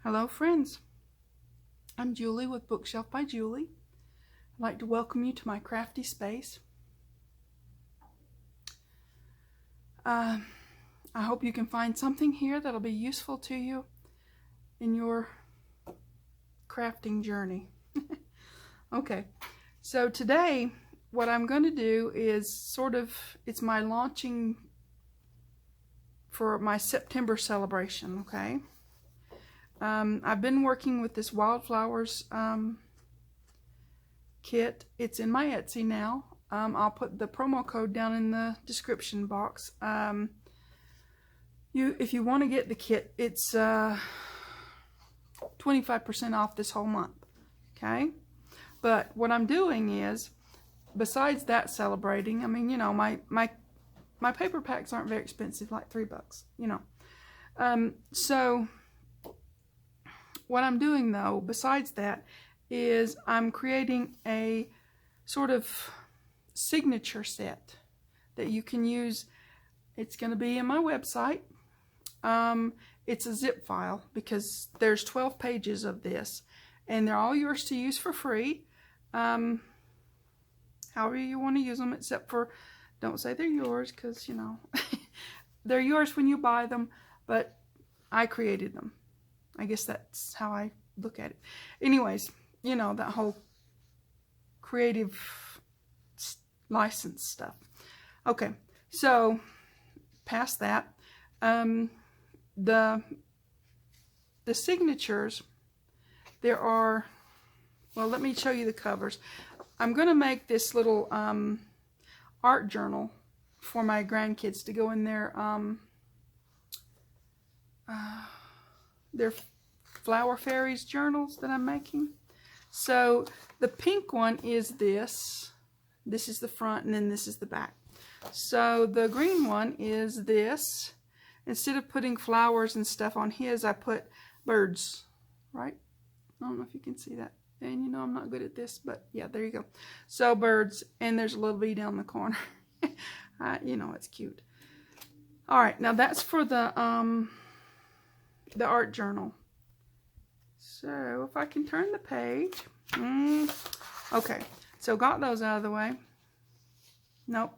Hello friends, I'm Julie with Bookshelf by Julie. I'd like to welcome you to my crafty space. I hope you can find something here that'll be useful to you in your crafting journey. Okay, so today what I'm going to do is it's my launching for my September celebration, okay? I've been working with this Wildflowers kit. It's in my Etsy now. I'll put the promo code down in the description box. If you want to get the kit, it's 25% off this whole month, okay? But what I'm doing is, besides that celebrating, I mean, you know, my paper packs aren't very expensive, like $3, you know. So what I'm doing though, besides that, is I'm creating a sort of signature set that you can use. It's going to be in my website. It's a zip file because there's 12 pages of this and they're all yours to use for free. However you want to use them, except for, don't say they're yours because, you know, they're yours when you buy them, but I created them. I guess that's how I look at it. Anyways, you know, that whole creative license stuff. Okay, so past that, the signatures, there are, well, let me show you the covers. I'm going to make this little art journal for my grandkids to go in their Flower Fairies journals that I'm making. So the pink one is this. This is the front and then this is the back. So the green one is this. Instead of putting flowers and stuff on his, I put birds, right? I don't know if you can see that. And you know I'm not good at this, but yeah, there you go. So birds, and there's a little bee down the corner. You know, it's cute. All right, now that's for the art journal. So if I can turn the page. Okay, so got those out of the way. Nope.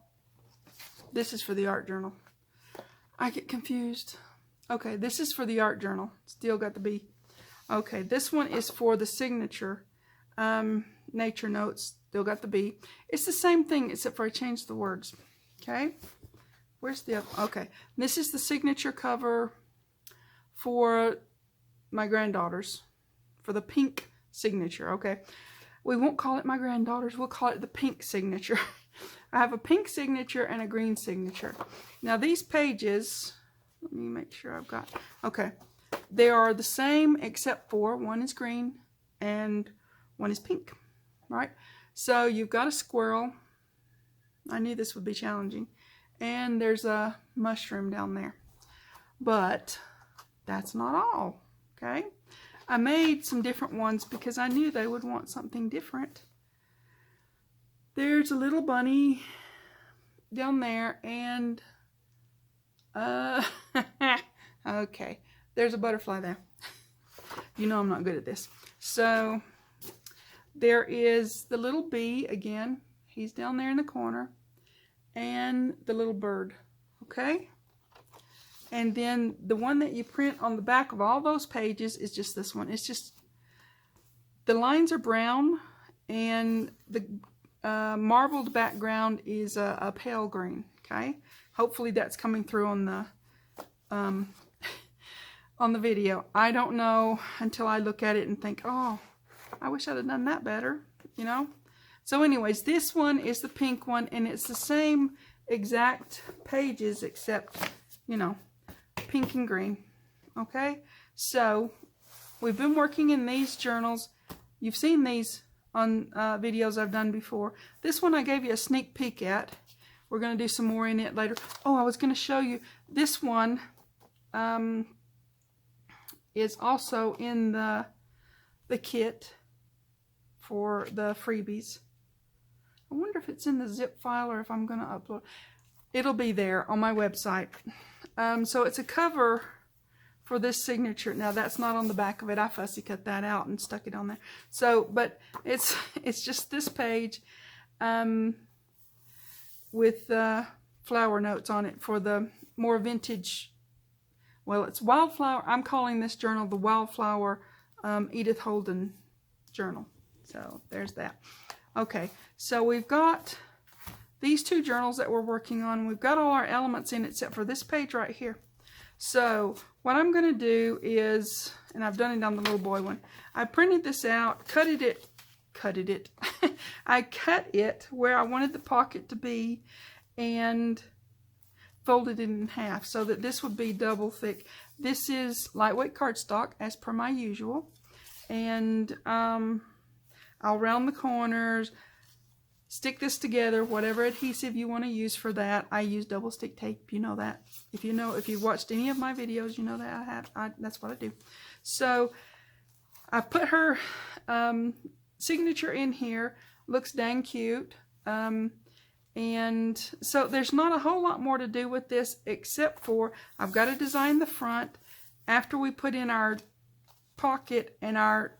This is for the art journal. I get confused. Okay, this is for the art journal. Still got the bee. Okay, this one is for the signature nature notes. Still got the bee. It's the same thing except for I changed the words. Okay, where's the other? Okay, this is the signature cover for my granddaughters, for the pink signature. Okay, we won't call it my granddaughters, we'll call it the pink signature. I have a pink signature and a green signature. Now these pages, let me make sure I've got, okay, they are the same except for one is green and one is pink, right? So you've got a squirrel. I knew this would be challenging. And there's a mushroom down there. But that's not all, okay? I made some different ones because I knew they would want something different. There's a little bunny down there and okay, there's a butterfly there. You know I'm not good at this. So there is the little bee again. He's down there in the corner. And the little bird, okay? And then the one that you print on the back of all those pages is just this one. It's just, the lines are brown and the marbled background is a pale green, okay? Hopefully that's coming through on the video. I don't know until I look at it and think, oh, I wish I'd have done that better, you know? So anyways, this one is the pink one, and it's the same exact pages except, you know, pink and green, okay? So we've been working in these journals. You've seen these on videos I've done before. This one I gave you a sneak peek at. We're going to do some more in it later. Oh, I was going to show you this one is also in the kit for the freebies. I wonder if it's in the zip file or if I'm going to upload. It'll be there on my website. So it's a cover for this signature. Now that's not on the back of it. I fussy cut that out and stuck it on there. So, but it's just this page with flower notes on it for the more vintage. Well, it's Wildflower. I'm calling this journal the Wildflower Edith Holden journal. So there's that. Okay, so we've got these two journals that we're working on. We've got all our elements in except for this page right here. So what I'm going to do is, and I've done it on the little boy one, I printed this out, I cut it where I wanted the pocket to be and folded it in half so that this would be double thick. This is lightweight cardstock as per my usual, and I'll round the corners, stick this together, whatever adhesive you want to use for that. I use double stick tape, you know that. If you've watched any of my videos, you know that that's what I do. So I put her signature in here. Looks dang cute. And so there's not a whole lot more to do with this except for I've got to design the front after we put in our pocket and our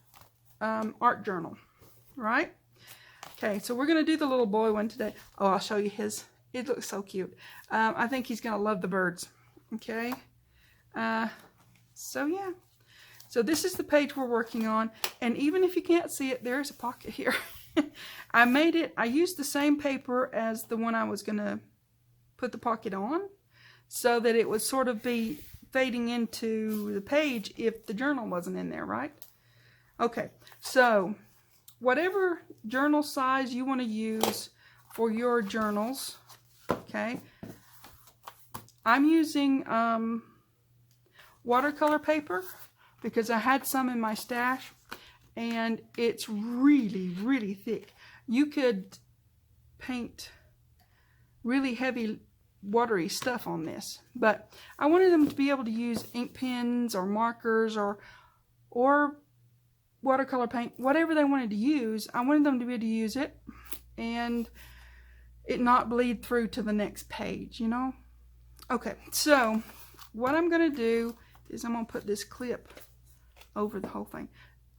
art journal, right? Okay, so we're going to do the little boy one today. Oh, I'll show you his. It looks so cute. I think he's going to love the birds. Okay. So, yeah. So this is the page we're working on. And even if you can't see it, there's a pocket here. I used the same paper as the one I was going to put the pocket on, so that it would sort of be fading into the page if the journal wasn't in there, right? Okay, so whatever journal size you want to use for your journals, okay, I'm using watercolor paper because I had some in my stash, and it's really, really thick. You could paint really heavy, watery stuff on this, but I wanted them to be able to use ink pens or markers or watercolor paint, whatever they wanted to use. I wanted them to be able to use it and it not bleed through to the next page, you know? Okay, so what I'm going to do is I'm going to put this clip over the whole thing.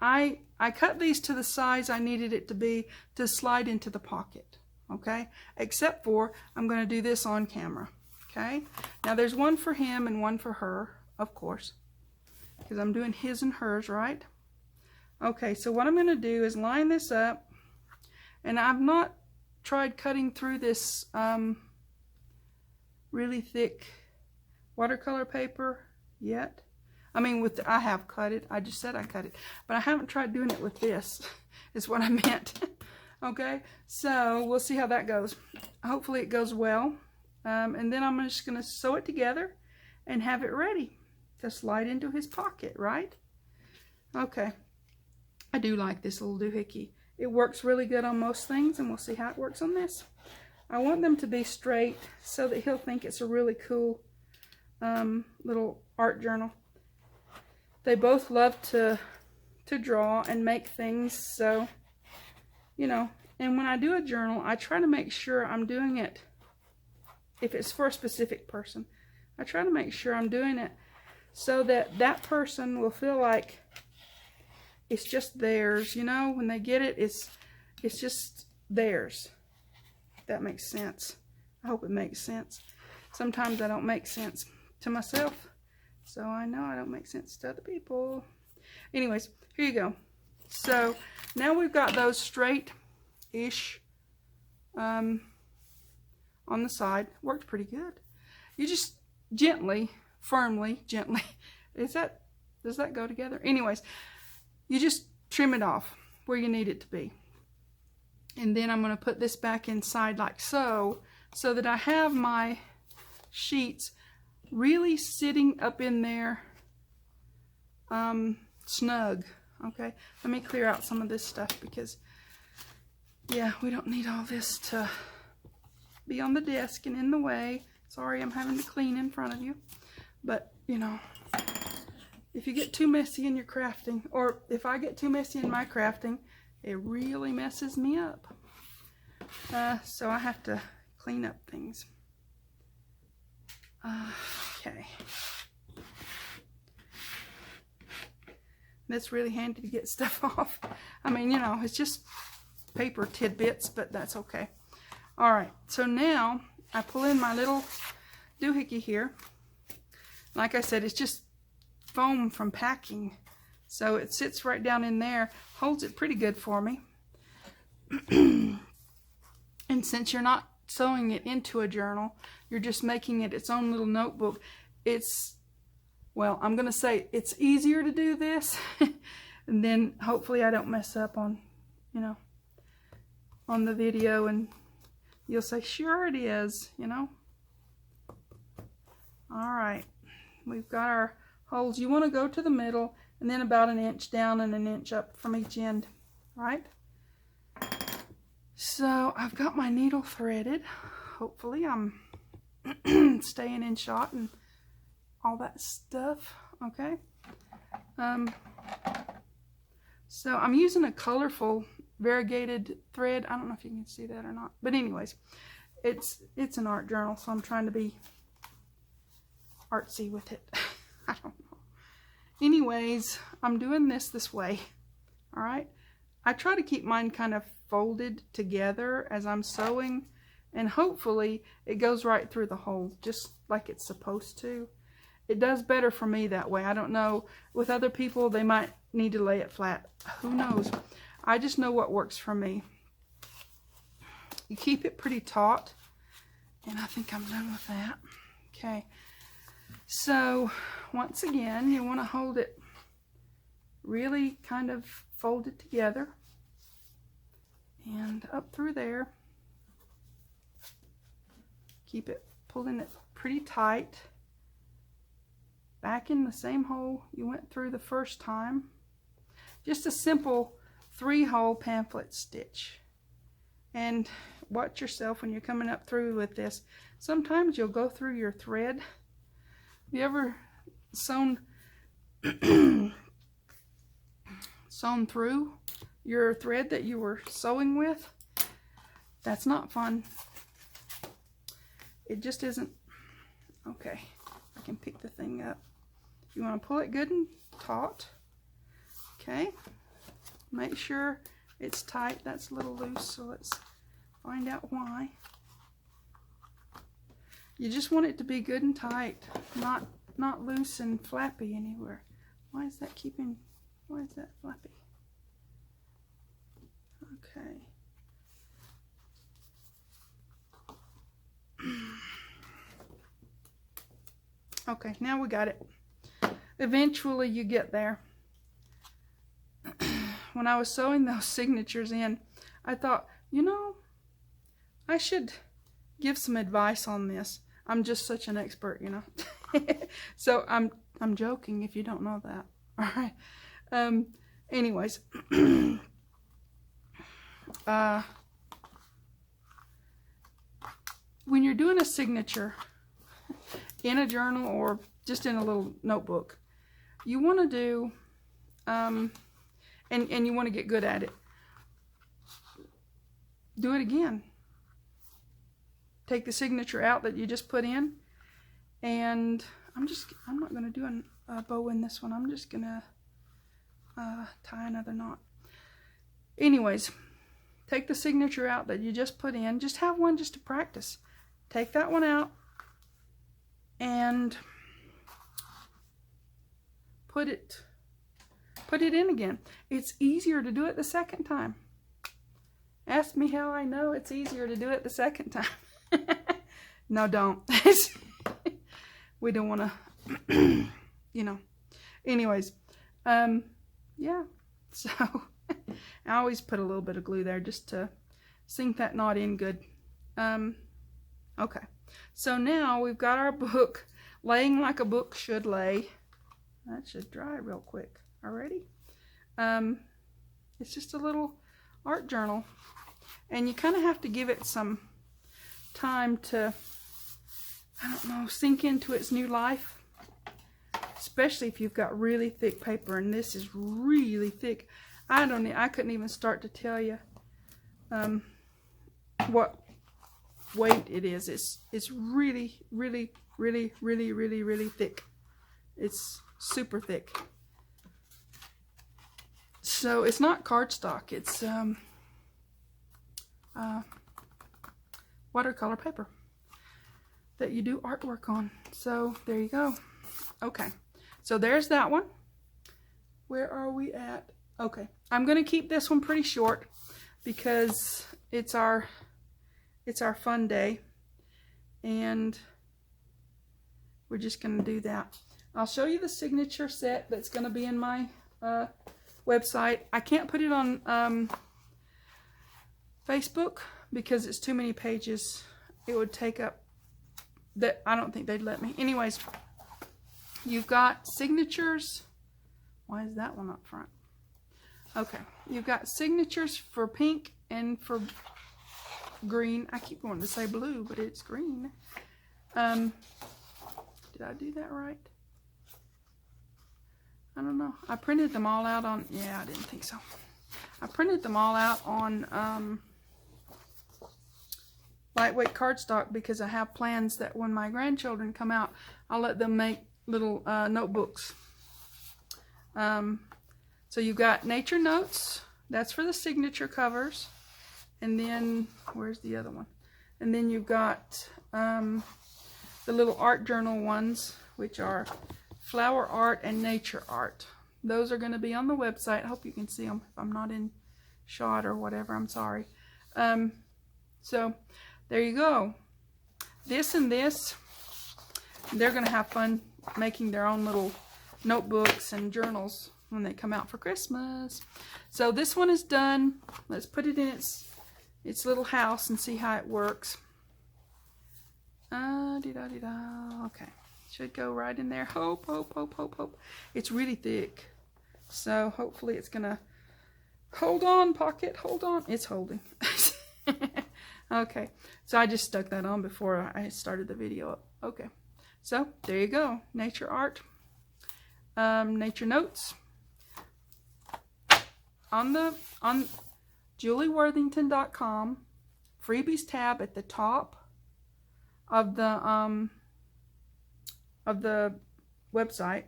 I cut these to the size I needed it to be to slide into the pocket, okay? Except for I'm going to do this on camera, okay? Now there's one for him and one for her, of course, because I'm doing his and hers, right? Okay, so what I'm going to do is line this up, and I've not tried cutting through this really thick watercolor paper yet. I mean, I have cut it. I just said I cut it. But I haven't tried doing it with this, is what I meant. Okay, so we'll see how that goes. Hopefully it goes well. And then I'm just going to sew it together and have it ready to slide into his pocket, right? Okay. I do like this little doohickey. It works really good on most things, and we'll see how it works on this. I want them to be straight so that he'll think it's a really cool little art journal. They both love to draw and make things, so, you know, and when I do a journal, I try to make sure I'm doing it, if it's for a specific person, I try to make sure I'm doing it so that that person will feel like it's just theirs, you know, when they get it, it's just theirs. If that makes sense. I hope it makes sense. Sometimes I don't make sense to myself, so I know I don't make sense to other people. Anyways, here you go. So now we've got those straight-ish on the side. Worked pretty good. You just gently, firmly, gently. Does that go together? Anyways, you just trim it off where you need it to be. And then I'm going to put this back inside like so that I have my sheets really sitting up in there snug. Okay, let me clear out some of this stuff because, yeah, we don't need all this to be on the desk and in the way. Sorry, I'm having to clean in front of you. But, you know, if you get too messy in your crafting, or if I get too messy in my crafting, it really messes me up. So I have to clean up things. Okay. That's really handy to get stuff off. I mean, you know, it's just paper tidbits, but that's okay. All right, so now I pull in my little doohickey here. Like I said, it's just foam from packing. So it sits right down in there, holds it pretty good for me. And since you're not sewing it into a journal, you're just making it its own little notebook. It's, well, I'm going to say it's easier to do this. And then hopefully I don't mess up on, you know, on the video, and you'll say, sure it is, you know. All right, we've got our holes. You want to go to the middle and then about an inch down and an inch up from each end, right? So I've got my needle threaded. Hopefully I'm staying in shot and all that stuff, okay? So I'm using a colorful variegated thread. I don't know if you can see that or not, but anyways, it's an art journal, so I'm trying to be artsy with it. I don't know. Anyways, I'm doing this way. All right, I try to keep mine kind of folded together as I'm sewing, and hopefully it goes right through the hole just like it's supposed to. It does better for me that way. I don't know, with other people they might need to lay it flat. Who knows? I just know what works for me. You keep it pretty taut, and I think I'm done with that. Okay, so once again, you want to hold it really kind of folded together and up through there. Keep it, pulling it pretty tight. Back in the same hole you went through the first time. Just a simple 3-hole pamphlet stitch. And watch yourself when you're coming up through with this. Sometimes you'll go through your thread. Have you ever sewn through your thread that you were sewing with? That's not fun. It just isn't. Okay, I can pick the thing up. You want to pull it good and taut. Okay, make sure it's tight. That's a little loose, so let's find out why. You just want it to be good and tight, not loose and flappy anywhere. Why is that flappy? Okay. Okay, now we got it. Eventually you get there. When I was sewing those signatures in, I thought, you know, I should give some advice on this. I'm just such an expert, you know. So I'm joking if you don't know that. All right. Anyways, when you're doing a signature in a journal or just in a little notebook, you want to do, and you want to get good at it. Do it again. Take the signature out that you just put in, and I'm not going to do a bow in this one. I'm just going to tie another knot. Anyways, take the signature out that you just put in. Just have one just to practice. Take that one out and put it in again. It's easier to do it the second time. Ask me how I know it's easier to do it the second time. No, don't. We don't want to, you know. Anyways, yeah. So I always put a little bit of glue there just to sink that knot in good. Okay. So now we've got our book laying like a book should lay. That should dry real quick already. It's just a little art journal, and you kind of have to give it some time to, I don't know, sink into its new life, especially if you've got really thick paper, and this is really thick. I couldn't even start to tell you what weight it is. It's really, really, really, really, really, really thick. It's super thick. So it's not cardstock, it's watercolor paper that you do artwork on. So there you go. Okay, so there's that one. Where are we at? Okay, I'm gonna keep this one pretty short because it's our fun day, and we're just gonna do that. I'll show you the signature set that's gonna be in my website. I can't put it on Facebook because it's too many pages. It would take up that. I don't think they'd let me. Anyways, you've got signatures. Why is that one up front? Okay, you've got signatures for pink and for green. I keep wanting to say blue, but it's green. Did I do that right? I don't know. I printed them all out on, yeah, I didn't think so. I printed them all out on lightweight cardstock because I have plans that when my grandchildren come out, I'll let them make little notebooks. So you've got nature notes. That's for the signature covers. And then, where's the other one? And then you've got the little art journal ones, which are flower art and nature art. Those are going to be on the website. I hope you can see them. If I'm not in shot or whatever, I'm sorry. So there you go. This and this, they're going to have fun making their own little notebooks and journals when they come out for Christmas. So this one is done. Let's put it in its little house and see how it works. Okay, should go right in there. Hope, hope, hope, hope, hope. It's really thick, so hopefully it's gonna hold on. Pocket, hold on. It's holding. Okay, so I just stuck that on before I started the video up. Okay, so there you go. Nature art, nature notes. On julieworthington.com, freebies tab at the top of the website.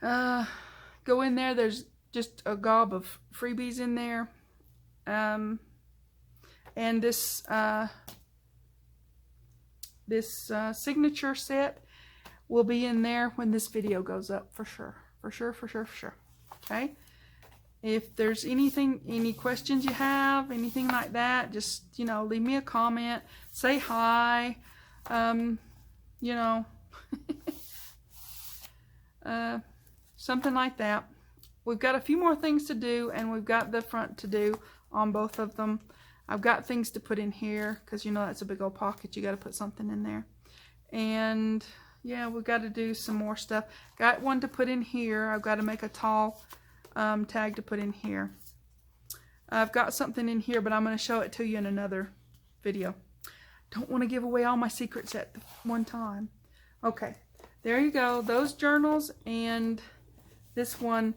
Go in there. There's just a gob of freebies in there, and this signature set will be in there when this video goes up, for sure. Okay, if there's any questions you have, anything like that, just, you know, leave me a comment, say hi, you know, something like that. We've got a few more things to do, and we've got the front to do on both of them. I've got things to put in here because, you know, that's a big old pocket. You got to put something in there. And yeah, we've got to do some more stuff. Got one to put in here. I've got to make a tall tag to put in here. I've got something in here, but I'm going to show it to you in another video. Don't want to give away all my secrets at one time. Okay, there you go. Those journals and this one,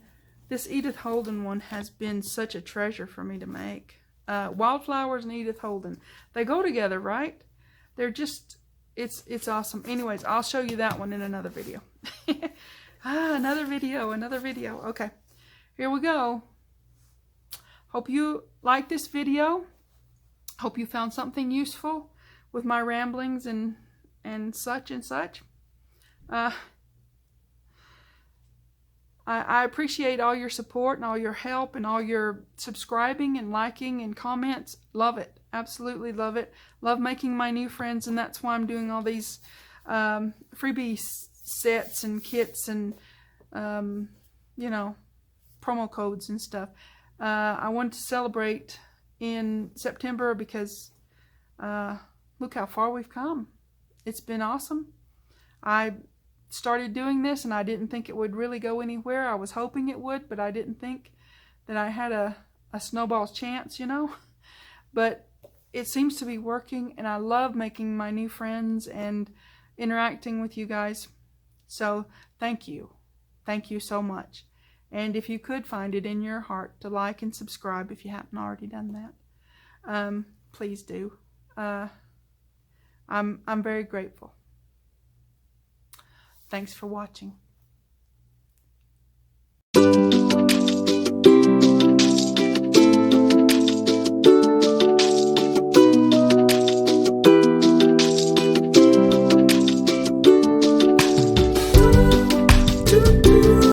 this Edith Holden one has been such a treasure for me to make. Wildflowers and Edith Holden, they go together, right? They're just, it's awesome. Anyways, I'll show you that one in another video. Another video. Okay, here we go. Hope you like this video. Hope you found something useful with my ramblings and such. I appreciate all your support and all your help and all your subscribing and liking and comments. Love it. Absolutely love it. Love making my new friends, and that's why I'm doing all these freebie sets and kits and, you know, promo codes and stuff. I wanted to celebrate in September because look how far we've come. It's been awesome. I started doing this and I didn't think it would really go anywhere. I was hoping it would, but I didn't think that I had a snowball's chance, you know. But it seems to be working, and I love making my new friends and interacting with you guys. So thank you. Thank you so much. And if you could find it in your heart to like and subscribe if you haven't already done that, please do. I'm very grateful. Thanks for watching.